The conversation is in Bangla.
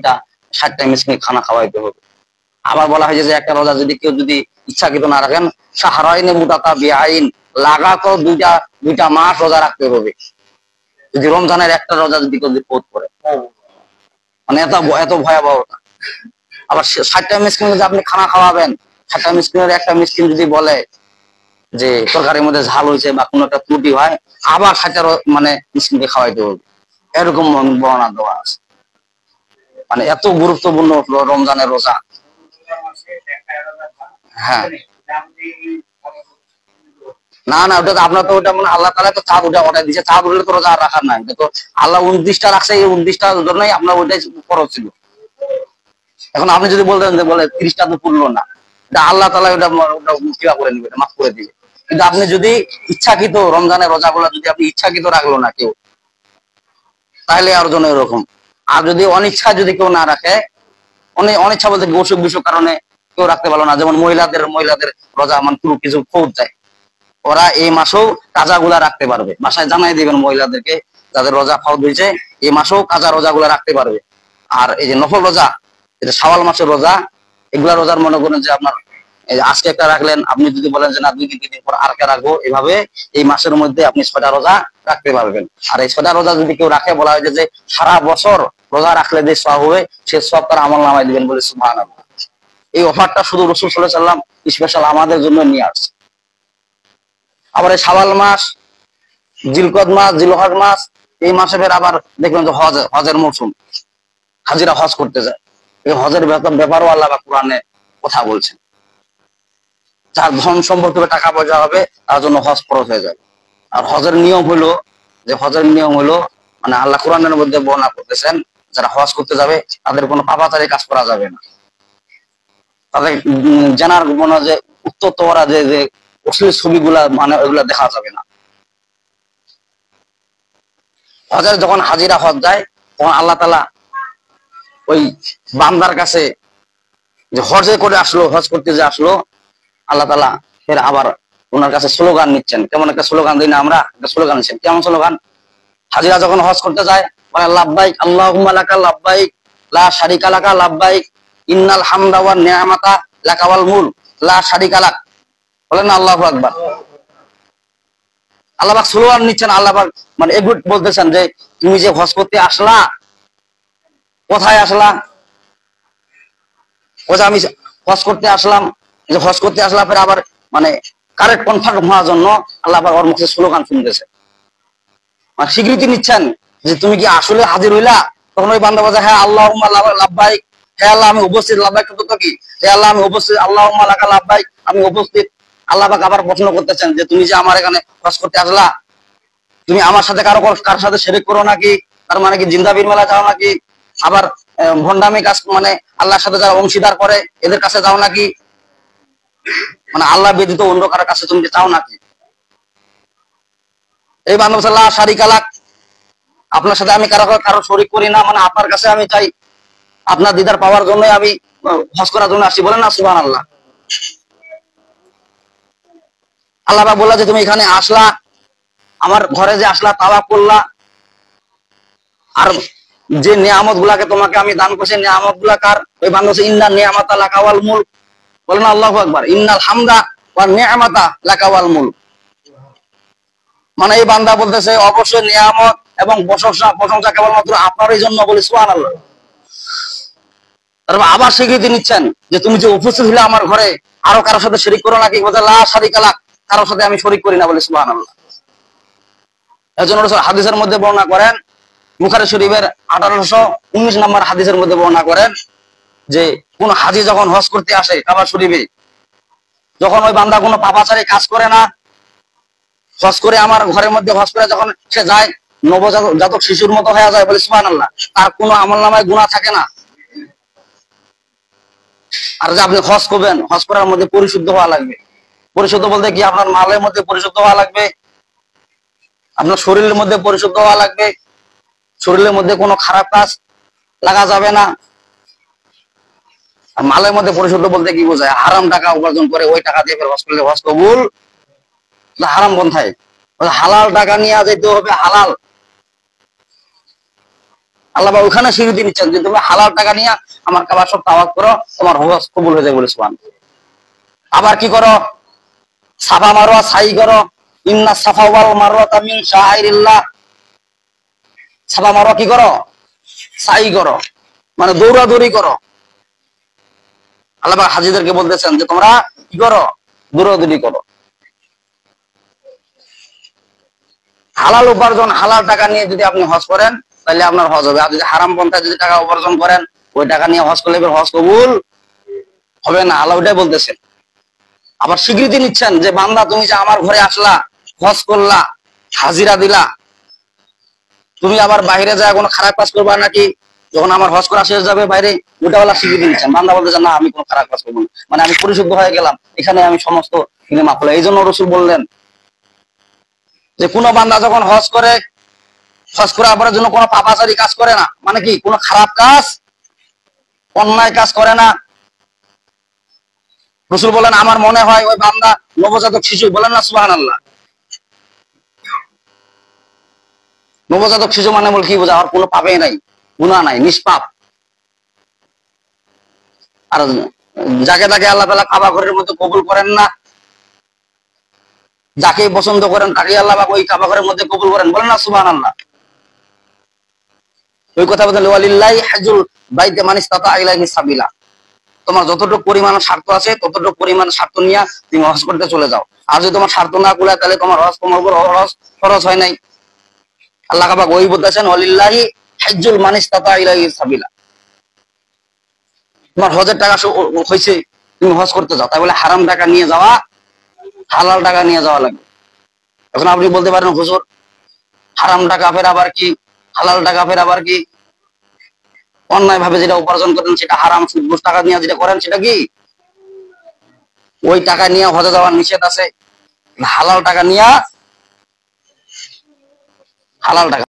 ওইটা 60টা মিসকিন খানা খাওয়াইতে হবে। আবার বলা হয় যে একটা রোজা যদি কেউ যদি ইচ্ছাকৃত না রাখেন, শাহরাইনে মুতাতাবিআইন, লাগাতার দুইটা মাস রোজা রাখতে হবে। যদি রমজানের একটা রোজা যদি কেউ পৌঁছ করে, মানে এত ভয়াবহতা। আবার 60টা মিসকিন যদি আপনি খানা খাওয়াবেন, 60টা মিসকিনের একটা মিসকিন যদি বলে যে তরকারির মধ্যে ঝাল হয়েছে বা কোনো একটা ত্রুটি হয়, আবার 60টা মানে মিসকিনকে খাওয়াইতে হবে, এরকম বর্ণনা দেওয়া আছে। মানে এত গুরুত্বপূর্ণ রমজানের রোজা। হ্যাঁ, না না, ওটা তো আপনার তো ওটা মানে আল্লাহ তাআলা তো চাঁদ অর্ডার দিয়েছে, চাঁদ উঠলে তো রোজা রাখার নাই, তো আল্লাহ 29টা রাখছে, এই 29টার জন্যই আপনার ওইটাই ফরজ ছিল। এখন আপনি যদি বলতেন যে বলে 30টা তো পুরলো না, এটা আল্লাহ তাআলা ওটা মুক্তিবা করে নিবে, মাফ করে দিবে। কিন্তু আপনি যদি ইচ্ছাকৃত রমজানের রোজাগুলো যদি আপনি ইচ্ছাকৃত রাখলো না কেউ, তাহলে আর জন্য এরকম। আর যদি অনিচ্ছা যদি কেউ না রাখে, অনিচ্ছা বলতে অসুখ বিসুখ কারণে কেউ রাখতে পারলো না, যেমন মহিলাদের রোজা মানে পুরো কিছু ফৌজ যায়, ওরা এই মাসেও কাজাগুলা রাখতে পারবে। বাসায় জানাই দিবেন মহিলাদেরকে, যাদের রোজা ফৌজ হয়েছে এই মাসেও কাজা রোজাগুলা রাখতে পারবে। আর এই যে নফল রোজা, এটা শাওয়াল মাসের রোজা, এগুলা রোজার মনে করেন যে আপনার আজকে একটা রাখলেন, আপনি যদি বলেন যে না 2-3 দিন পর আরেকটা রাখবো, এভাবে এই মাসের মধ্যে আপনি 6টা রোজা রাখতে পারবেন। আর এই 6টা রোজা যদি কেউ রাখে, বলা হয় যে সারা বছর রোজা রাখলে যে সওয়াব হবে, সে সওয়াব তার আমল নামায় দিবেন বলে সুবহানাল্লাহ। এই অফারটা শুধু রাসূল সাল্লাল্লাহু আলাইহি ওয়াসাল্লাম স্পেশাল আমাদের জন্য নিয়ে আসছে। আবার এই শাওয়াল মাস, জিলকদ মাস, জিলহজ মাস, এই মাসে ফের আবার দেখবেন যে হজের মৌসুম, হাজিরা হজ করতে যায়। এই হজের ব্যাপারও আল্লাহ কোরআনে কথা বলছেন। যার ধন সম্পদ হবে, টাকা পয়সা হবে, তার জন্য হজ ফরজ হয়ে যাবে। আর হজের নিয়ম হলো মানে আল্লাহ কোরআনের মধ্যে বর্ণনা করতেছেন, যারা হজ করতে যাবে তাদের কোনো পাপাচারী কাজ করা যাবে না। তাদের জানার মনে যে উত্তর যে অশ্লীল ছবিগুলা মানে ওইগুলা দেখা যাবে না। হজের যখন হাজিরা হজ যায়, তখন আল্লাহ তাআলা ওই বান্দার কাছে যে হজে করে আসলো, হজ করতে যে আসলো, আল্লাহ তাআলা ফের আবার ওনার কাছে স্লোগান নিচ্ছেন। কেমন একটা স্লোগান দিই না আমরা, একটা স্লোগান নিচ্ছেন। কেমন স্লোগান? হাজিরা যখন হজ করতে যায়, মানে লাব্বাইক আল্লাহুম্মা লাকা লাব্বাইক লা শারিকা লাকা লাব্বাইক ইন্নাল হামদা ওয়ান নি'মাতা লাকা ওয়াল মুলক লা শারিকা লাক। বলেন না আল্লাহু আকবার। আল্লাহ পাক স্লোগান নিচ্ছেন, আল্লাহ পাক মানে এগুট বলতেছেন যে তুমি যে হজ করতে আসলা, কোথায় আসলা? ও যে আমি হজ করতে আসলাম, যে হজ করতে আসলাম, ফের আবার মানে কারেক্ট কনফার্ম হওয়ার জন্য আল্লাহ পাক ওর মুখে স্লোগান শুনতেছে, মানে স্বীকৃতি নিচ্ছেন যে তুমি কি আসলে হাজির হইলা। তখন ওই বান্দা বলে হ্যাঁ আল্লাহুম্মা লাব্বাইক, হে আল্লাহ আমি উপস্থিত। লাব্বাইক তো কি, হে আল্লাহ আমি উপস্থিত, আল্লাহুম্মা লাকা লাব্বাইক, আমি উপস্থিত। আল্লাহ পাক আবার প্রশ্ন করতেছেন যে তুমি যে আমার এখানে হজ করতে আসলা, তুমি আমার সাথে কার সাথে শিরক করো নাকি? তার মানে কি জিন্দাবির মেলা যাও নাকি? আবার ভণ্ডামি কাজ মানে আল্লাহর সাথে যারা অংশীদার করে এদের কাছে যাও নাকি? মানে আল্লাহ ব্যতীত অন্য কারোর কাছে তুমি চাও নাকি? এই বান্দা লা শারিকা লাক, আপনার সাথে আমি কারো শরীক করি না, মানে আপনার কাছে আমি চাই, আপনার দিদার পাওয়ার জন্য আমি হজ করার জন্য আসছি। বলেন না সুবহানাল্লাহ। আল্লাহ পাক বললা যে তুমি এখানে আসলা, আমার ঘরে যে আসলা, তাওয়াফ করলা, আর যে নিয়ামত গুলাকে তোমাকে আমি দান করছি, নিয়ামত গুলা কার? ওই বান্দা বলছে ইন্না নিয়ামাতা লাকা ওয়াল মুলক। বলেন আল্লাহু আকবার। ইন্নাল হামদা ওয়া নিয়ামাতা লাকা ওয়াল মুলক। মানে এই বান্দা বলতেছে অবশ্যই নিয়ামত এবং প্রশংসা কেবলমাত্র আপনারই জন্য, বলি সুবহানাল্লাহ। তারপর আবার স্বীকৃতি নিচ্ছেন যে তুমি যে উপস্থিত হলে আমার ঘরে, আরো কারোর সাথে শরীক করো নাকি? বলতে লা শারিকা লাক, কারোর সাথে আমি শরীক করি না, বলি সুবহানাল্লাহ। এজন্য রাসূল হাদিসের মধ্যে বর্ণনা করেন, বুখারী শরীফের 1819 নম্বর হাদিসের মধ্যে বর্ণনা করেন যে কোন হাজী যখন হজ করতে আসে কাবা শরীফে, যখন ওই বান্দা কোনো পাপাচারী কাজ করে না, হজ করে আমার ঘরের মধ্যে হজ করে যখন সে যায়, নবজাতক শিশুর মতো হয়ে যায়, বলে সুবহানাল্লাহ, তার কোনো আমলনামায় গুনাহ থাকে না। আর যে আপনি হজ করবেন, হজ করার মধ্যে পরিশুদ্ধ হওয়া লাগবে। পরিশুদ্ধ বলতে কি, আপনার মালের মধ্যে পরিশুদ্ধ হওয়া লাগবে, আপনার শরীরের মধ্যে পরিশুদ্ধ হওয়া লাগবে, শরীরের মধ্যে কোনো খারাপ কাজ লাগা যাবে না। আর মালের মধ্যে পরিশুদ্ধ বলতে কি বোঝায়? হারাম টাকা উপার্জন করে ওই টাকা দিয়ে হজ করলে হজ কবুল, হারাম পন্থায় হালাল টাকা নিয়ে যেতে হবে, হালাল। আল্লাহ পাক ওখানে স্বীকৃতি নিচ্ছেন যে তুমি হালাল টাকা নিয়ে আমার কাবা সব তাওয়াফ করো, তোমার হজ কবুল হয়ে যাবে বলে সুবহানাল্লাহ। আবার কি করো, সাফা মারোয়া সাই করো, ইন্না সাফা ওয়াল মারওয়াতা মিন শাআইরিল্লাহ। সাফা মারোয়া কি করো, সাই করো, মানে দৌড়াদৌড়ি করো। আল্লাহ পাক হাজীদেরকে বলতেছেন যে তোমরা কি করো, দৌড়াদৌড়ি করো। হালাল উপার্জন, হালাল টাকা নিয়ে যদি আপনি হজ করেন তাহলে আপনার হজ হবে। আর যদি হারাম পন্থায় যদি টাকা উপার্জন করেন, ওই টাকা নিয়ে হজ করলে হজ কবুল হবে না। আল্লাহ ওটাই বলতেছেন। আবার স্বীকৃতি নিচ্ছেন যে বান্দা তুমি যে আমার ঘরে আসলা, হজ করলা, হাজিরা দিলা, তুমি আবার বাইরে যায় কোনো খারাপ কাজ করবা নাকি? যখন আমার হজ করা শেষ যাবে বাইরে, ওটাওয়ালা স্বীকৃতি নিচ্ছেন। বান্দা বলতেছেন না আমি কোনো খারাপ কাজ করবো না, মানে আমি পরিশুদ্ধ হয়ে গেলাম, এখানে আমি সমস্ত মাফ হলো। এই জন্য রসুল বললেন যে কোন বান্দা যখন হজ করে, হজ করার পরের জন্য কোনো পাপাচারী কাজ করে না, মানে কি কোনো খারাপ কাজ, অন্যায় কাজ করে না। রসুল বলেন আমার মনে হয় ওই বান্দা নবজাতক শিশু, বলেন না সুবহানাল্লাহ। নবজাতক শিশু মানে বল কি বোঝা, আর কোনো পাপে নাই, গুনাহ নাই, নিষ্পাপ। আর যাকে তাকে আল্লাহ তাআলা কাবা ঘরের মধ্যে কবুল করেন না, যাকে পছন্দ করেন তাকে আল্লাহ পাক ওই কাবা ঘরের মধ্যে কবুল করেন, বলেন না সুবহানাল্লাহ। ওই কথা বলতে ওয়ালিল্লাহি হাজ্জুল বাইতি মান ইসতাতা ইলাইহি সাবিলা। তোমার যতটুকু পরিমাণ স্বার্থ আছে ততটুকু পরিমাণ স্বার্থ নিয়ে তুমি হজ করতে চলে যাও। আর যদি তোমার স্বার্থ না কুলায় তাহলে তোমার হজ, তোমার উপর হজ ফরজ হয় নাই। আল্লাহ পাক ওই বলতেছেন ওয়ালিল্লাহি হাজ্জুল মান ইসতাতা ইলাইহি সাবিলা। তোমার হজের টাকা হইছে, তুমি হজ করতে যাও, তাই বলে হারাম টাকা নিয়ে যাওয়া, হালাল টাকা নিয়ে যাওয়া লাগবে। এখন আপনি বলতে পারেন হুজুর হারাম টাকা ফের আবার কি, হালাল টাকা ফের আবার কি? অন্যায় ভাবে যেটা উপার্জন করেন সেটা হারাম, সুদ ঘুষ টাকা নিয়ে যেটা করেন সেটা কি? ওই টাকা নিয়ে হজে যাওয়ার নিষেধ আছে। হালাল টাকা নিয়ে, হালাল টাকা